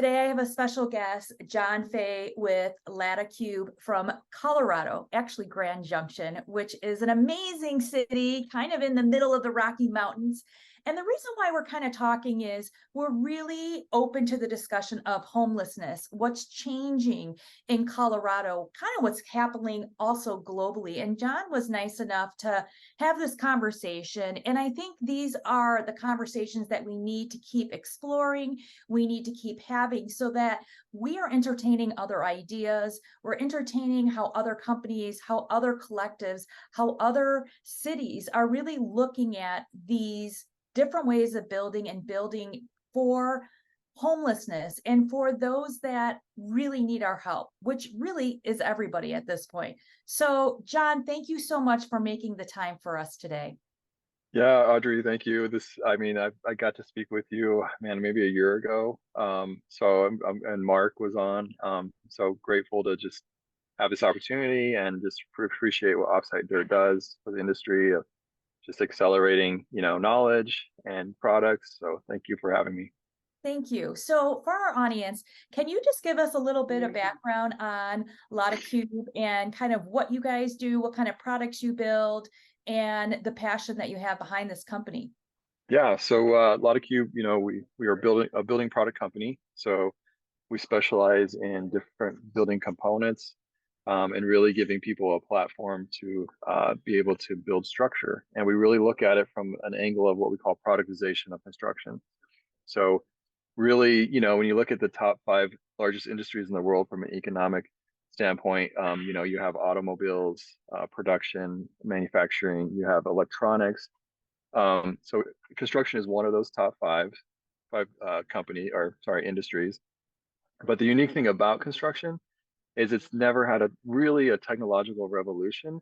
Today I have a special guest, John Fay with Lada Cube from Colorado, actually Grand Junction, which is an amazing city, kind of in the middle of the Rocky Mountains. And the reason why we're kind of talking is we're really open to the discussion of homelessness, what's changing in Colorado, kind of what's happening also globally. And John was nice enough to have this conversation. And I think these are the conversations that we need to keep exploring, we need to keep having, so that we are entertaining other ideas, we're entertaining how other companies, how other collectives, how other cities are really looking at these different ways of building and building for homelessness and for those that really need our help, which really is everybody at this point. So, John, thank you so much for making the time for us today. Yeah, Audrey, thank you. I got to speak with you, man, maybe a year ago. And Mark was on. So grateful to just have this opportunity and just appreciate what Offsite Dirt does for the industry of just accelerating, knowledge and products. So thank you for having me. Thank you. So for our audience, can you just give us a little bit of background on Lada Cube and kind of what you guys do, what kind of products you build, and the passion that you have behind this company? Yeah, so Lada Cube, we are building a building product company. So we specialize in different building components and really giving people a platform to be able to build structure. And we really look at it from an angle of what we call productization of construction. So really, when you look at the top five largest industries in the world from an economic standpoint, you have automobiles, production, manufacturing, you have electronics. So construction is one of those top five industries. But the unique thing about construction is it's never had a technological revolution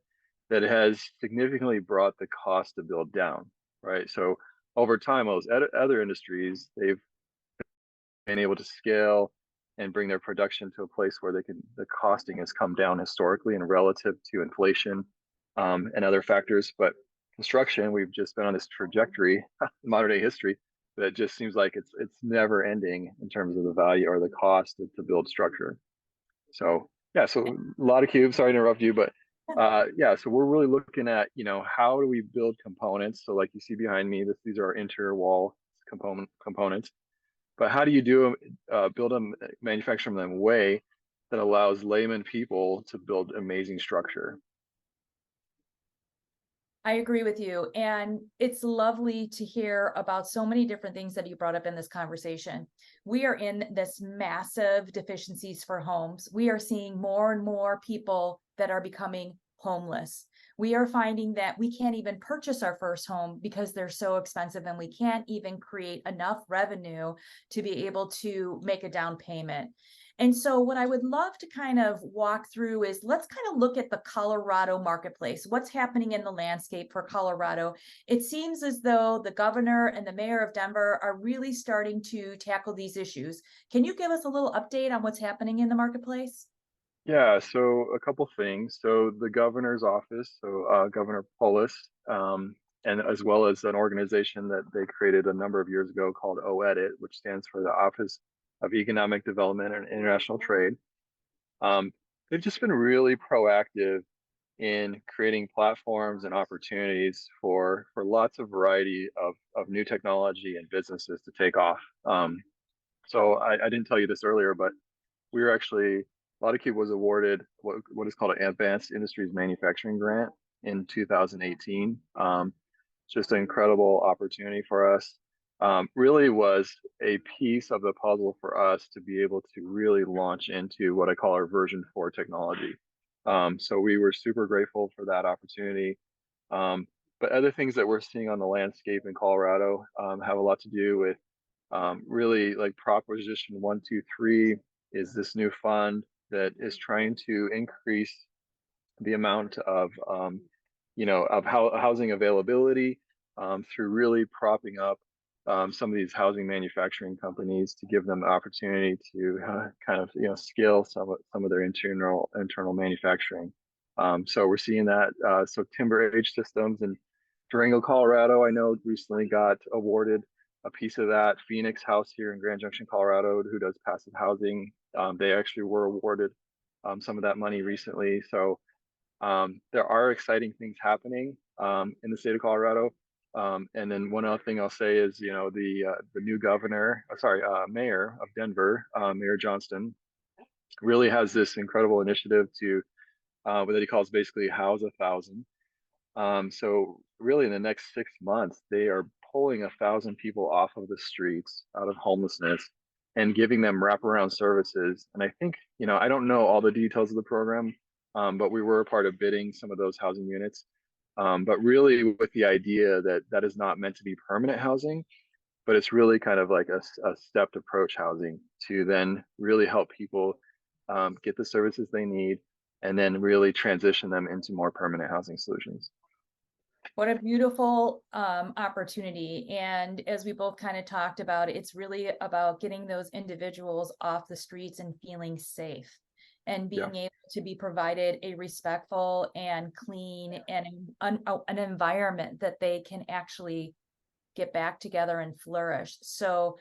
that has significantly brought the cost to build down, right? So over time, those other industries, they've been able to scale and bring their production to a place where the costing has come down historically and relative to inflation and other factors. But construction, we've just been on this trajectory in modern day history that just seems like it's never ending in terms of the value or the cost to build structure. So yeah, so a lot of cubes. Sorry to interrupt you, but yeah, so we're really looking at how do we build components. So like you see behind me, these are our interior wall components. But how do you build them, manufacture them in a way that allows layman people to build amazing structure? I agree with you. And it's lovely to hear about so many different things that you brought up in this conversation. We are in this massive deficiencies for homes. We are seeing more and more people that are becoming homeless. We are finding that we can't even purchase our first home because they're so expensive, and we can't even create enough revenue to be able to make a down payment. And so what I would love to kind of walk through is, let's kind of look at the Colorado marketplace. What's happening in the landscape for Colorado? It seems as though the governor and the mayor of Denver are really starting to tackle these issues. Can you give us a little update on what's happening in the marketplace? Yeah, so a couple things. So the governor's office, Governor Polis, and as well as an organization that they created a number of years ago called OEDIT, which stands for the Office of Economic Development and International Trade. They've just been really proactive in creating platforms and opportunities for lots of variety of new technology and businesses to take off. So I didn't tell you this earlier, but we were actually Lada Cube was awarded what is called an Advanced Industries Manufacturing Grant in 2018. Just an incredible opportunity for us. Really was a piece of the puzzle for us to be able to really launch into what I call our version 4 technology. So we were super grateful for that opportunity. But other things that we're seeing on the landscape in Colorado have a lot to do with really like Proposition 123 is this new fund that is trying to increase the amount of housing availability through really propping up some of these housing manufacturing companies to give them the opportunity to kind of scale some of their internal manufacturing. So we're seeing that. So Timber Age Systems in Durango, Colorado, I know recently got awarded a piece of that. Phoenix House here in Grand Junction, Colorado, who does passive housing, they actually were awarded some of that money recently. So there are exciting things happening in the state of Colorado. And then one other thing I'll say is, you know, the new mayor of Denver, Mayor Johnston, really has this incredible initiative to what he calls basically House 1,000. So really in the next 6 months, they are pulling 1,000 people off of the streets out of homelessness and giving them wraparound services. And I think, you know, I don't know all the details of the program, but we were a part of bidding some of those housing units. But really with the idea that that is not meant to be permanent housing, but it's really kind of like a stepped approach housing to then really help people get the services they need and then really transition them into more permanent housing solutions. What a beautiful opportunity. And as we both kind of talked about, it's really about getting those individuals off the streets and feeling safe and Yeah. being able to be provided a respectful and clean and an environment that they can actually get back together and flourish. So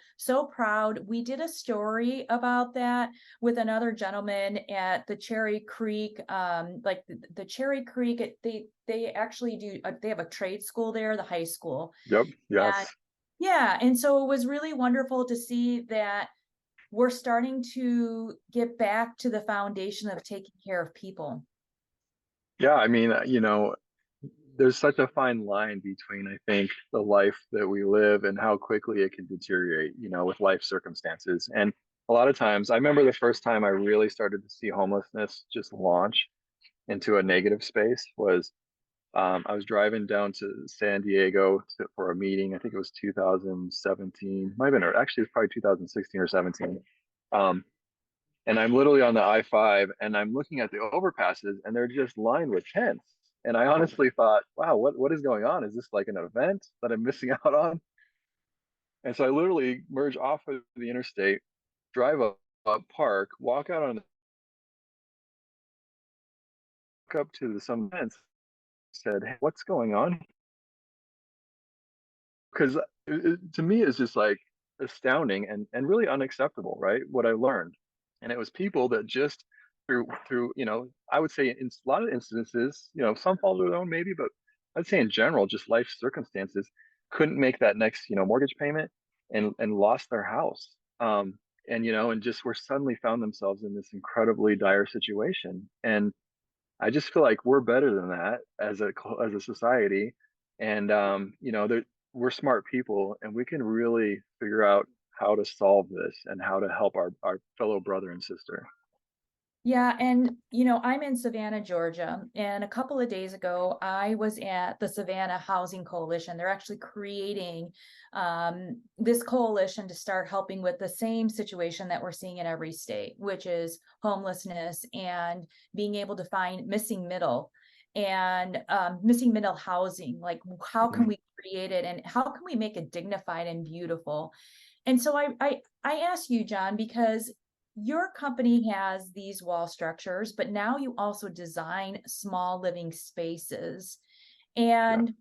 proud. We did a story about that with another gentleman at the Cherry Creek, like the Cherry Creek, they actually do, they have a trade school there, the high school. Yep. And Yes. yeah, and so it was really wonderful to see that we're starting to get back to the foundation of taking care of people. Yeah. I mean, you know, there's such a fine line between, I think, the life that we live and how quickly it can deteriorate, you know, with life circumstances. And a lot of times, I remember the first time I really started to see homelessness just launch into a negative space was I was driving down to San Diego for a meeting. I think it was 2017. Might have been, actually, it's probably 2016 or 17. Um, and I'm literally on the I-5 and I'm looking at the overpasses and they're just lined with tents. And I honestly thought, wow, what is going on? Is this like an event that I'm missing out on? And so I literally merge off of the interstate, drive up, park, walk out on up to some tents, said, hey, what's going on? Because to me it's just like astounding and really unacceptable, right? What I learned, and it was people that just through you know, I would say in a lot of instances, you know, some fault of their own maybe, but I'd say in general just life circumstances couldn't make that next, you know, mortgage payment and lost their house, and you know, and just were suddenly found themselves in this incredibly dire situation. And I just feel like we're better than that as a society, and you know, we're smart people, and we can really figure out how to solve this and how to help our fellow brother and sister. Yeah, and I'm in Savannah, Georgia, and a couple of days ago, I was at the Savannah Housing Coalition. They're actually creating this coalition to start helping with the same situation that we're seeing in every state, which is homelessness and being able to find missing middle and missing middle housing. Like, how can Mhm. we create it, and how can we make it dignified and beautiful? And so I ask you, John, because your company has these wall structures, but now you also design small living spaces. Yeah. And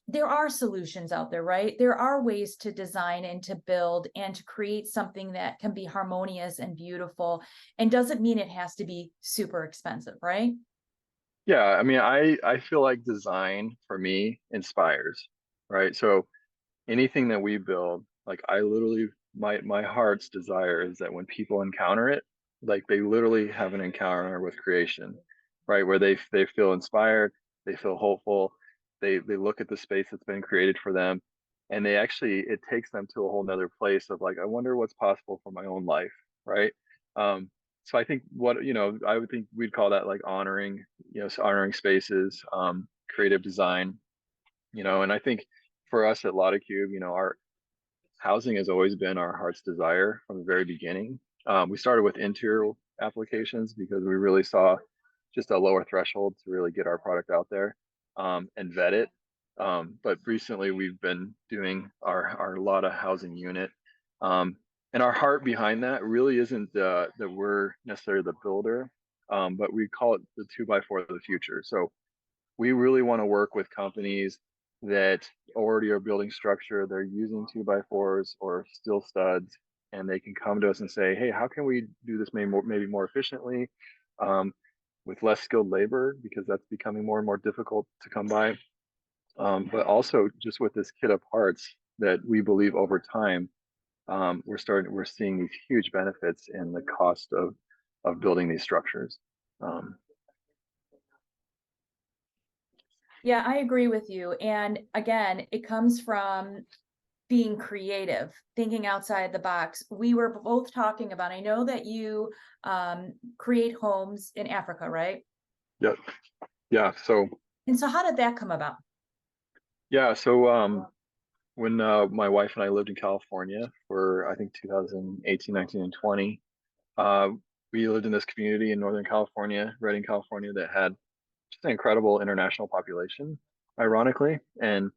there are solutions out there, right? There are ways to design and to build and to create something that can be harmonious and beautiful and doesn't mean it has to be super expensive, right? Yeah, I mean, I feel like design for me inspires, right? So anything that we build, like I literally my heart's desire is that when people encounter it, like they literally have an encounter with creation, right? Where they feel inspired, they feel hopeful, they look at the space that's been created for them, and they actually it takes them to a whole nother place of like, I wonder what's possible for my own life, right? So I think what, you know, I would think we'd call that like honoring, you know, honoring spaces, creative design, you know. And I think for us at Lada Cube, you know, our housing has always been our heart's desire from the very beginning. We started with interior applications because we really saw just a lower threshold to really get our product out there, and vet it. But recently we've been doing our Lada housing unit. Um, and our heart behind that really isn't that we're necessarily the builder, but we call it the 2x4 of the future. So we really want to work with companies that already are building structure. They're using 2x4s or steel studs, and they can come to us and say, hey, how can we do this maybe more efficiently, um, with less skilled labor, because that's becoming more and more difficult to come by. But also just with this kit of parts that we believe over time, we're seeing these huge benefits in the cost of building these structures. Um, Yeah, I agree with you. And again, it comes from being creative, thinking outside the box. We were both talking about, I know that you create homes in Africa, right? yeah, yeah. So And so how did that come about? yeah, so when my wife and I lived in California for I think 2018, 19, and 20, uh, we lived in this community in Northern California, Redding, California, that had just an incredible international population, ironically. And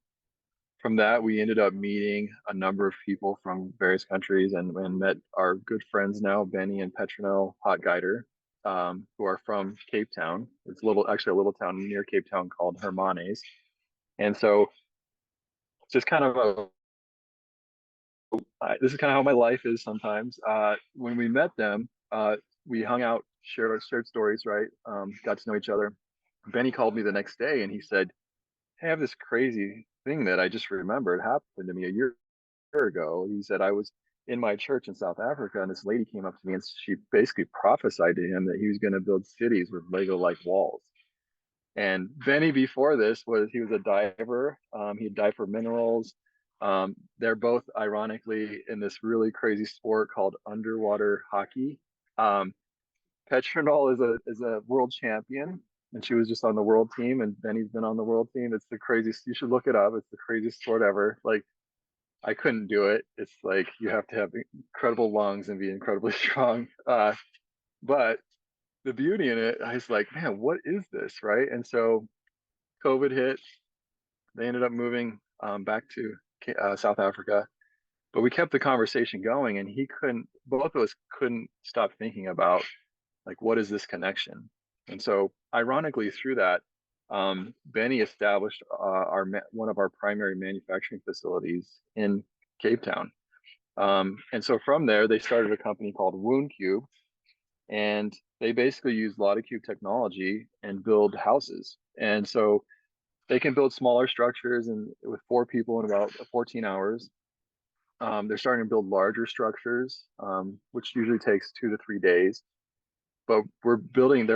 from that, we ended up meeting a number of people from various countries, and met our good friends now, Benny and Petronel Hot Guider, who are from Cape Town. It's actually a little town near Cape Town called Hermanes. And so just kind of this is kind of how my life is sometimes. When we met them, we hung out, shared stories, right? Got to know each other. Benny called me the next day and he said, hey, I have this crazy thing that I just remembered happened to me a year ago. He said, I was in my church in South Africa, and this lady came up to me and she basically prophesied to him that he was going to build cities with Lego like walls. And Benny before this he was a diver. He'd dive for minerals. They're both ironically in this really crazy sport called underwater hockey. Um, Petronol is a world champion, and she was just on the world team, and Benny's been on the world team. It's the craziest. You should look it up. It's the craziest sport ever. Like, I couldn't do it. It's like you have to have incredible lungs and be incredibly strong. But the beauty in it, I was like, man, what is this, right? And so COVID hit. They ended up moving back to South Africa, but we kept the conversation going, and both of us couldn't stop thinking about, like, what is this connection? And so, ironically, through that, Benny established one of our primary manufacturing facilities in Cape Town. And so from there, they started a company called Wound Cube, and they basically use Lada Cube technology and build houses. And so they can build smaller structures and with 4 people in about 14 hours. They're starting to build larger structures, which usually takes 2 to 3 days. But they're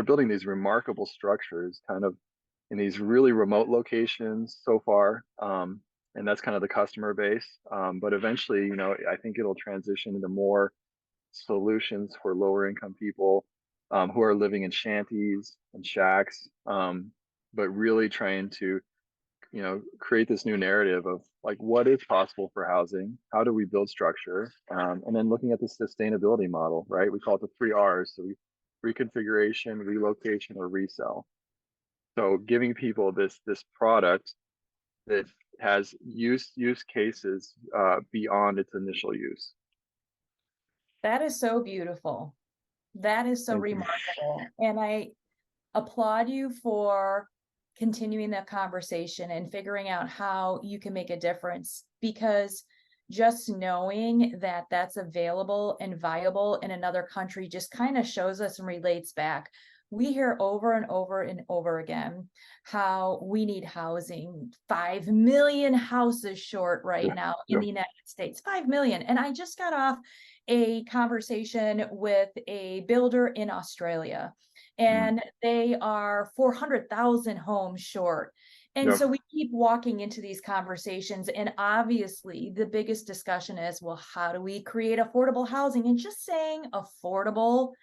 building these remarkable structures kind of in these really remote locations so far. And that's kind of the customer base. But eventually, I think it'll transition into more solutions for lower income people, who are living in shanties and shacks, but really trying to create this new narrative of, like, what is possible for housing, how do we build structure, and then looking at the sustainability model, right? We call it the 3Rs. So reconfiguration, relocation, or resell. So giving people this product that has use cases beyond its initial use. That is so beautiful. That is so Thank you. remarkable. And I applaud you for continuing that conversation and figuring out how you can make a difference, because just knowing that that's available and viable in another country just kind of shows us and relates back. We hear over and over and over again how we need housing. 5 million houses short right Yeah. now in Yeah. the United States. 5 million. And I just got off a conversation with a builder in Australia, Mm. and they are 400,000 homes short. And Yep. so we keep walking into these conversations, and obviously the biggest discussion is, well, how do we create affordable housing? And just saying affordable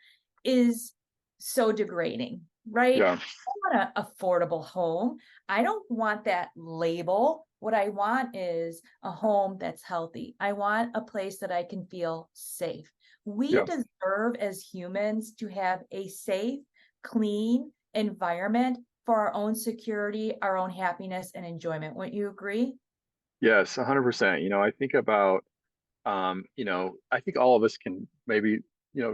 is so degrading, right? Yeah. I want an affordable home. I don't want that label. What I want is a home that's healthy. I want a place that I can feel safe. We Yeah. deserve as humans to have a safe, clean environment for our own security, our own happiness and enjoyment. Wouldn't you agree? Yes, 100%. I think about, I think all of us can maybe,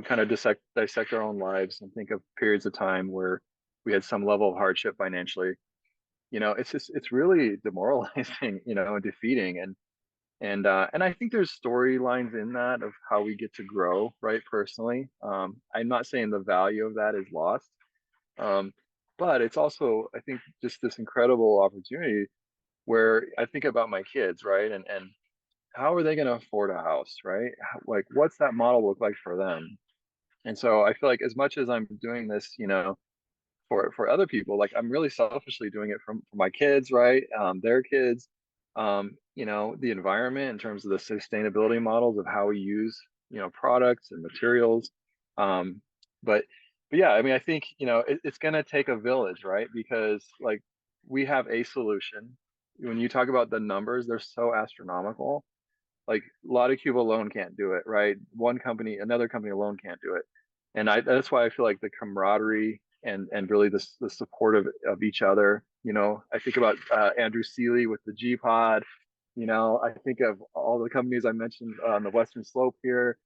kind of dissect our own lives and think of periods of time where we had some level of hardship financially. it's really demoralizing, and defeating. And I think there's storylines in that of how we get to grow, right? Personally, I'm not saying the value of that is lost, um, but it's also, I think, just this incredible opportunity where I think about my kids, right? And how are they going to afford a house, right? Like, what's that model look like for them? And so I feel like as much as I'm doing this, for other people, like I'm really selfishly doing it for my kids, right? Their kids, the environment in terms of the sustainability models of how we use, products and materials. Um, but but yeah, I mean, I think, it's going to take a village, right? Because like we have a solution. When you talk about the numbers, they're so astronomical. Like Lada Cube alone can't do it, right? One company, another company alone can't do it. And that's why I feel like the camaraderie and really the support of each other. I think about Andrew Seeley with the G Pod. I think of all the companies I mentioned on the Western Slope here.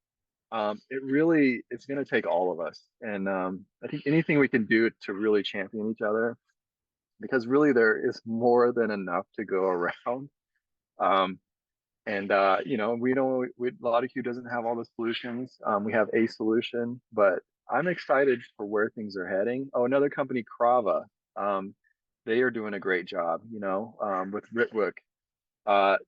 It's going to take all of us. And I think anything we can do to really champion each other, because really there is more than enough to go around. Um, and we don't. A lot of Q doesn't have all the solutions. We have a solution, but I'm excited for where things are heading. Oh, another company, Crava. They are doing a great job. With Ritwick,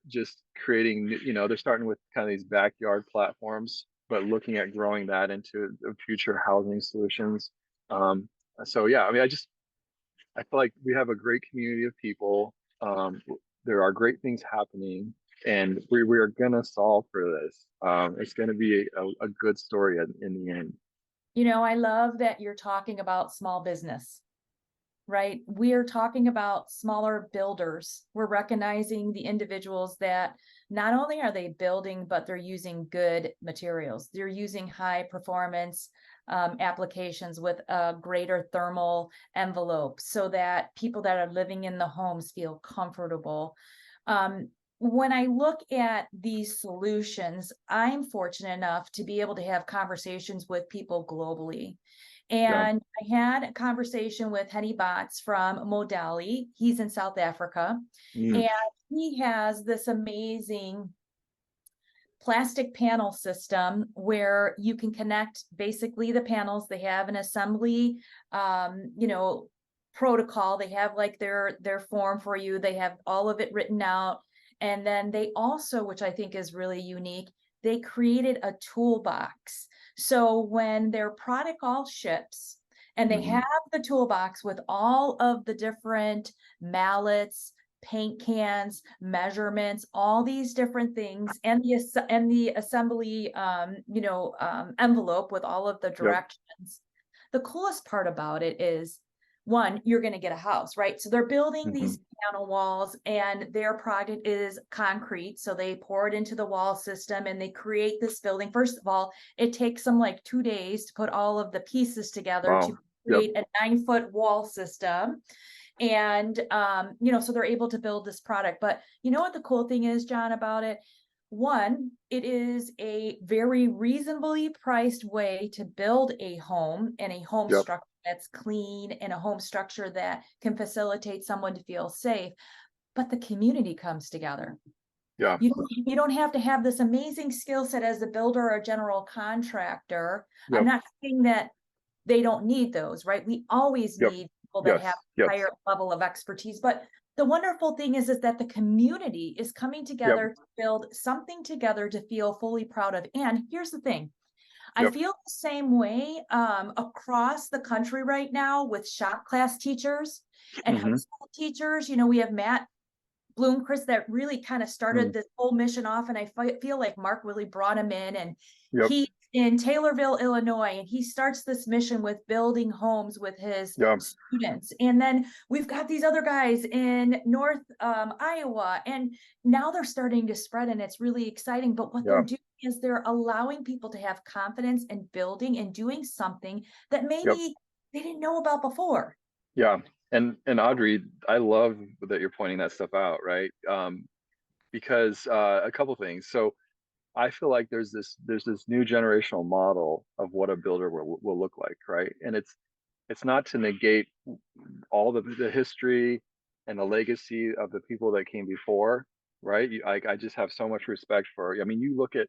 just creating. They're starting with kind of these backyard platforms, but looking at growing that into future housing solutions. Um, so yeah, I mean, I feel like we have a great community of people. Um, there are great things happening, and we are gonna solve for this. It's gonna be a good story in the end. I love that you're talking about small business, right? We're talking about smaller builders. We're recognizing the individuals that not only are they building, but they're using good materials. They're using high performance applications with a greater thermal envelope so that people that are living in the homes feel comfortable. Um, when I look at these solutions, I'm fortunate enough to be able to have conversations with people globally. Yeah. And I had a conversation with Henny Bots from Modali. He's in South Africa. Mm, And he has this amazing plastic panel system where you can connect basically the panels. They have an assembly, protocol. They have like their form for you. They have all of it written out. And then they also, which I think is really unique, they created a toolbox. So when their product all ships and they hmm have the toolbox with all of the different mallets, paint cans, measurements, all these different things, and the assembly envelope with all of the Yep. directions. The coolest part about it is, one, you're going to get a house, right? So they're building hmm these panel walls, and their product is concrete. So they pour it into the wall system and they create this building. First of all, it takes them like 2 days to put all of the pieces together to Wow. Yep. create a 9-foot wall system. And so they're able to build this product. But you know what the cool thing is, John, about it? One, it is a very reasonably priced way to build a home, and a home Yep. structure that's clean, and a home structure that can facilitate someone to feel safe. But the community comes together. Yeah. You don't have to have this amazing skill set as a builder or a general contractor. I'm Yep. not saying that they don't need those, right? We always Yep. need people that have Yes. Yes. higher level of expertise. But the wonderful thing is that the community is coming Yep. together to build something together to feel fully proud of. And here's the thing. I Yep. feel the same way across the country right now with shop class teachers and high hmm school teachers. We have Matt Bloomquist that really kind of started mm this whole mission off. And I feel like Mark really brought him in, and Yep. he in Taylorville, Illinois, and he starts this mission with building homes with his Yeah. students. And then we've got these other guys in North Iowa, and now they're starting to spread, and it's really exciting. But what they're Yeah. doing is they're allowing people to have confidence in building and doing something that Yep. maybe they didn't know about before. Yeah. And Audrey, I love that you're pointing that stuff out, right? Because a couple things. So I feel like there's this new generational model of what a builder will look like, right? And it's not to negate all the history. and the legacy of the people that came before, right? I just have so much respect for. I mean, you look at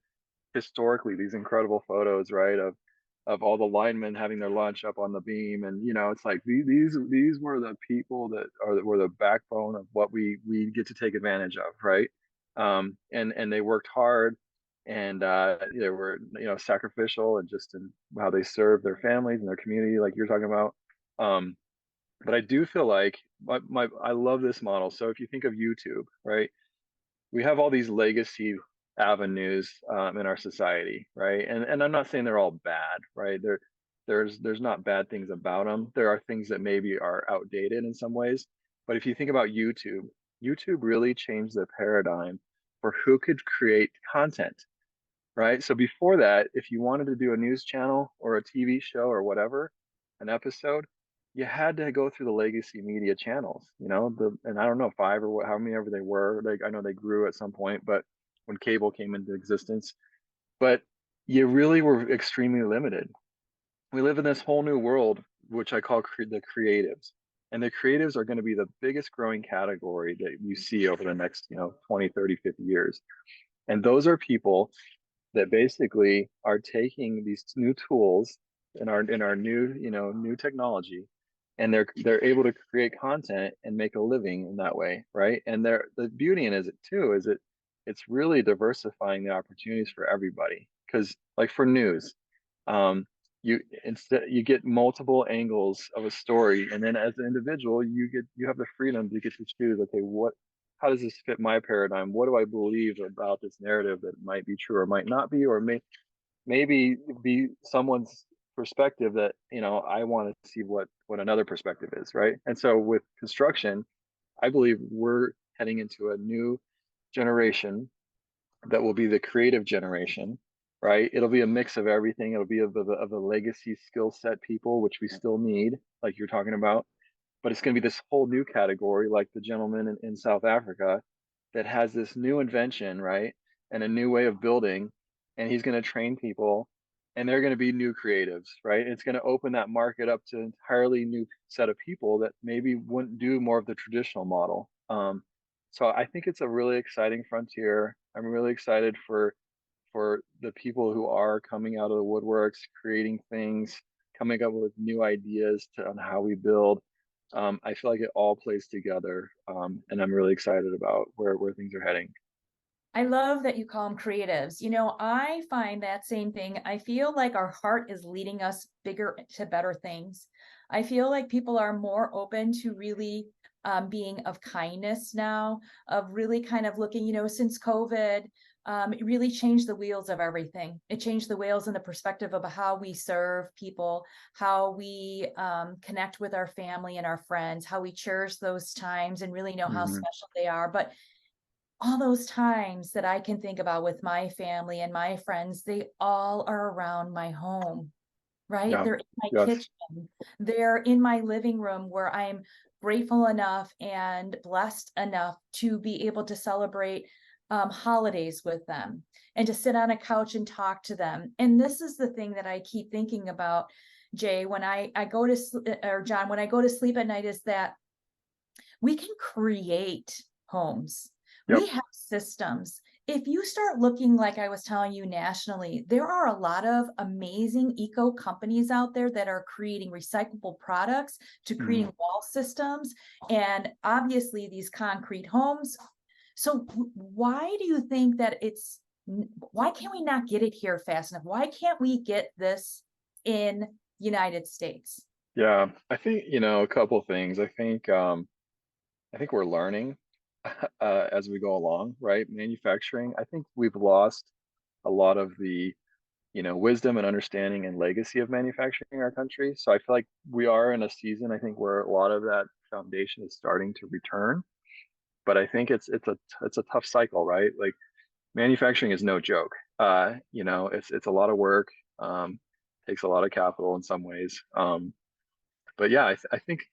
historically these incredible photos, right, of all the linemen having their lunch up on the beam, and it's like these were the people that were the backbone of what we get to take advantage of, right? And they worked hard, and they were sacrificial, and just in how they served their families and their community, like you're talking about. Um, but I do feel like I love this model. So if you think of YouTube, right? We have all these legacy avenues in our society, right? And I'm not saying they're all bad, right? There's not bad things about them. There are things that maybe are outdated in some ways. But if you think about YouTube, YouTube really changed the paradigm for who could create content, right? So before that, if you wanted to do a news channel or a TV show or whatever, an episode, you had to go through the legacy media channels, and I don't know, five or how many ever they were. Like I know they grew at some point, but when cable came into existence, but you really were extremely limited. We live in this whole new world, which I call the creatives. And the creatives are going to be the biggest growing category that you see over the next, 20, 30, 50 years. And those are people that basically are taking these new tools in our new technology, and they're able to create content and make a living in that way, right? And the beauty in it too is it's really diversifying the opportunities for everybody, because like for news, um you get multiple angles of a story, and then as an individual you have the freedom to get to choose, okay, how does this fit my paradigm? What do I believe about this narrative that might be true or might not be, or maybe be someone's perspective that I want to see what another perspective is, right? And so with construction, I believe we're heading into a new generation that will be the creative generation, right? It'll be a mix of everything. It'll be of the legacy skill set people, which we still need, like you're talking about, but it's going to be this whole new category, like the gentleman in South Africa that has this new invention, right? And a new way of building. And he's going to train people, and they're going to be new creatives, right? It's going to open that market up to an entirely new set of people that maybe wouldn't do more of the traditional model. So I think it's a really exciting frontier. I'm really excited for the people who are coming out of the woodworks, creating things, coming up with new ideas on how we build. I feel like it all plays together, and I'm really excited about where things are heading. I love that you call them creatives. I find that same thing. I feel like our heart is leading us bigger to better things. I feel like people are more open to really being of kindness now, of really kind of looking, since COVID, it really changed the wheels of everything. It changed the wheels in the perspective of how we serve people, how we connect with our family and our friends, how we cherish those times and really know how Hmm. special they are. But all those times that I can think about with my family and my friends, they all are around my home, right? Yeah. They're in my Yes. kitchen, they're in my living room where I'm grateful enough and blessed enough to be able to celebrate holidays with them and to sit on a couch and talk to them. And this is the thing that I keep thinking about, Jay, when I go to or John, when I go to sleep at night, is that we can create homes. Yep. We have systems. If you start looking, like I was telling you, nationally, there are a lot of amazing eco companies out there that are creating recyclable products to Hmm. creating wall systems and obviously these concrete homes. So why do you think that why can't we not get it here fast enough? Why can't we get this in United States? Yeah. I think, a couple of things. I think we're learning as we go along, right? Manufacturing. I think we've lost a lot of the wisdom and understanding and legacy of manufacturing in our country. So I feel like we are in a season, I think, where a lot of that foundation is starting to return. But I think it's a tough cycle, right? Like manufacturing is no joke. It's a lot of work, takes a lot of capital in some ways. But yeah, I think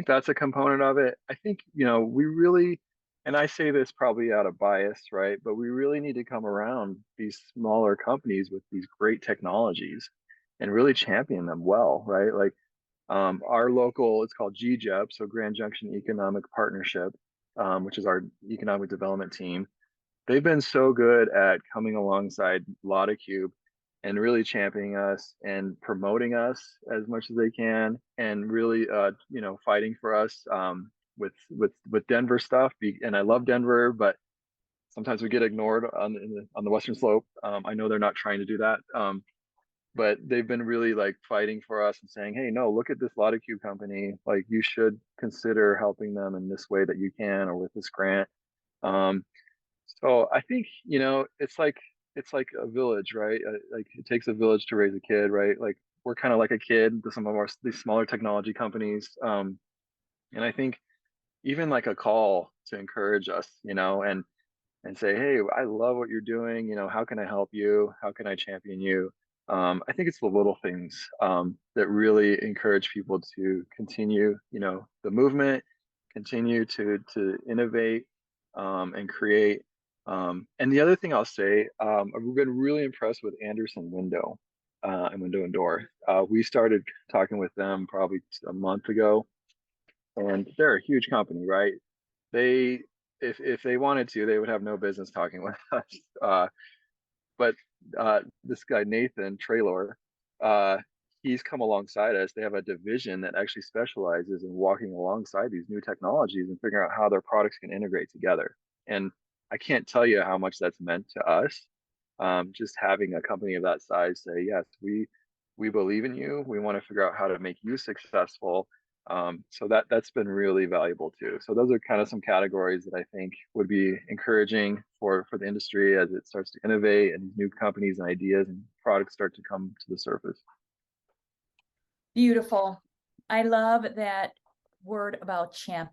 that's a component of it. I think, we really, and I say this probably out of bias, right? But we really need to come around these smaller companies with these great technologies and really champion them well, right? Like Our local, it's called GJEP, so Grand Junction Economic Partnership, which is our economic development team. They've been so good at coming alongside Lada Cube and really championing us and promoting us as much as they can, and really, fighting for us with Denver stuff. And I love Denver, but sometimes we get ignored on the Western Slope. I know they're not trying to do that, but they've been really like fighting for us and saying, "Hey, no, look at this Lada Cube company. Like, you should consider helping them in this way that you can, or with this grant." Um, so I think, it's like a village, right? Like, it takes a village to raise a kid, right? Like, we're kind of like a kid to some of our these smaller technology companies, and I think even like a call to encourage us, and say, "Hey, I love what you're doing. How can I help you? How can I champion you?" I think it's the little things that really encourage people to continue, the movement, continue to innovate and create. And the other thing I'll say, I've been really impressed with Anderson Window and Window and Door. We started talking with them probably a month ago, and they're a huge company, right? They, if they wanted to, they would have no business talking with us. But this guy Nathan Traylor, uh, he's come alongside us. They have a division that actually specializes in walking alongside these new technologies and figuring out how their products can integrate together. And I can't tell you how much that's meant to us. Just having a company of that size say, "Yes, we believe in you. We want to figure out how to make you successful." So that's been really valuable too. So those are kind of some categories that I think would be encouraging for the industry as it starts to innovate and new companies and ideas and products start to come to the surface. Beautiful. I love that word about Yeah,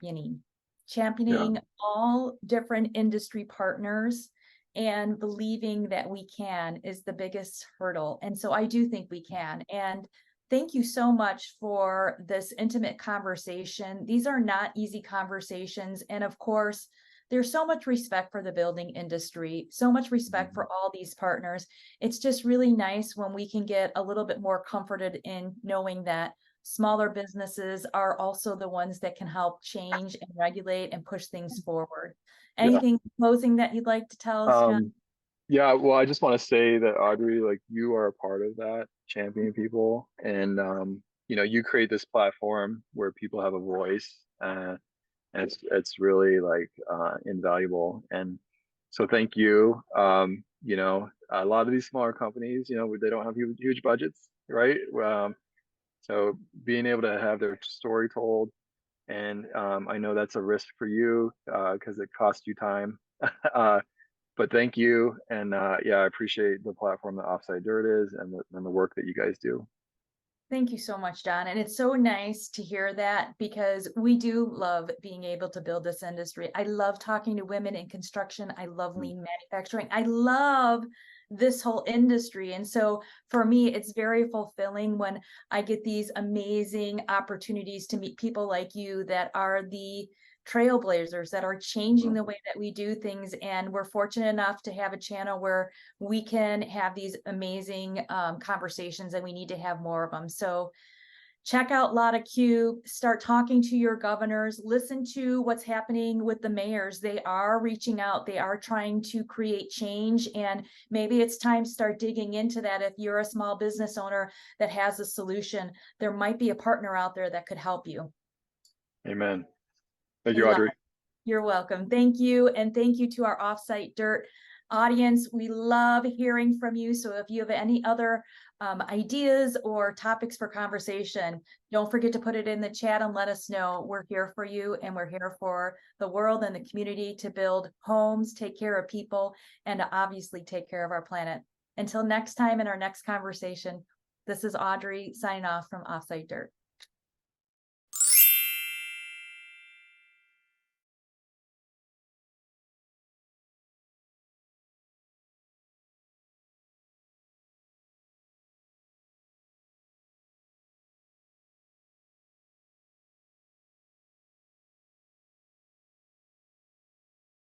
championing all different industry partners, and believing that we can is the biggest hurdle. And so I do think we can. And thank you so much for this intimate conversation. These are not easy conversations. And of course, there's so much respect for the building industry, so much respect Mhm. for all these partners. It's just really nice when we can get a little bit more comforted in knowing that smaller businesses are also the ones that can help change and regulate and push things forward. Yeah. Anything closing that you'd like to tell us, John? Um, yeah, well, I just want to say that, Audrey, like, you are a part of that, championing people, and you create this platform where people have a voice, and it's really like invaluable. And so thank you. A lot of these smaller companies, they don't have huge budgets, right? So being able to have their story told, and I know that's a risk for you because it costs you time. uh, but thank you, and yeah, I appreciate the platform that Offsite Dirt is, and the work that you guys do. Thank you so much, John. And it's so nice to hear that, because we do love being able to build this industry. I love talking to women in construction. I love Mm. lean manufacturing. I love this whole industry. And so for me, it's very fulfilling when I get these amazing opportunities to meet people like you that are the trailblazers that are changing the way that we do things. And we're fortunate enough to have a channel where we can have these amazing conversations, and we need to have more of them. So check out Lada Cube, start talking to your governors, listen to what's happening with the mayors. They are reaching out, they are trying to create change, and maybe it's time to start digging into that. If you're a small business owner that has a solution, there might be a partner out there that could help you. Amen. Thank I you, love Audrey. it. You're welcome. Thank you. And thank you to our Offsite Dirt audience. We love hearing from you. So if you have any other ideas or topics for conversation, don't forget to put it in the chat and let us know. We're here for you, and we're here for the world and the community to build homes, take care of people, and to obviously take care of our planet. Until next time in our next conversation, this is Audrey signing off from Offsite Dirt.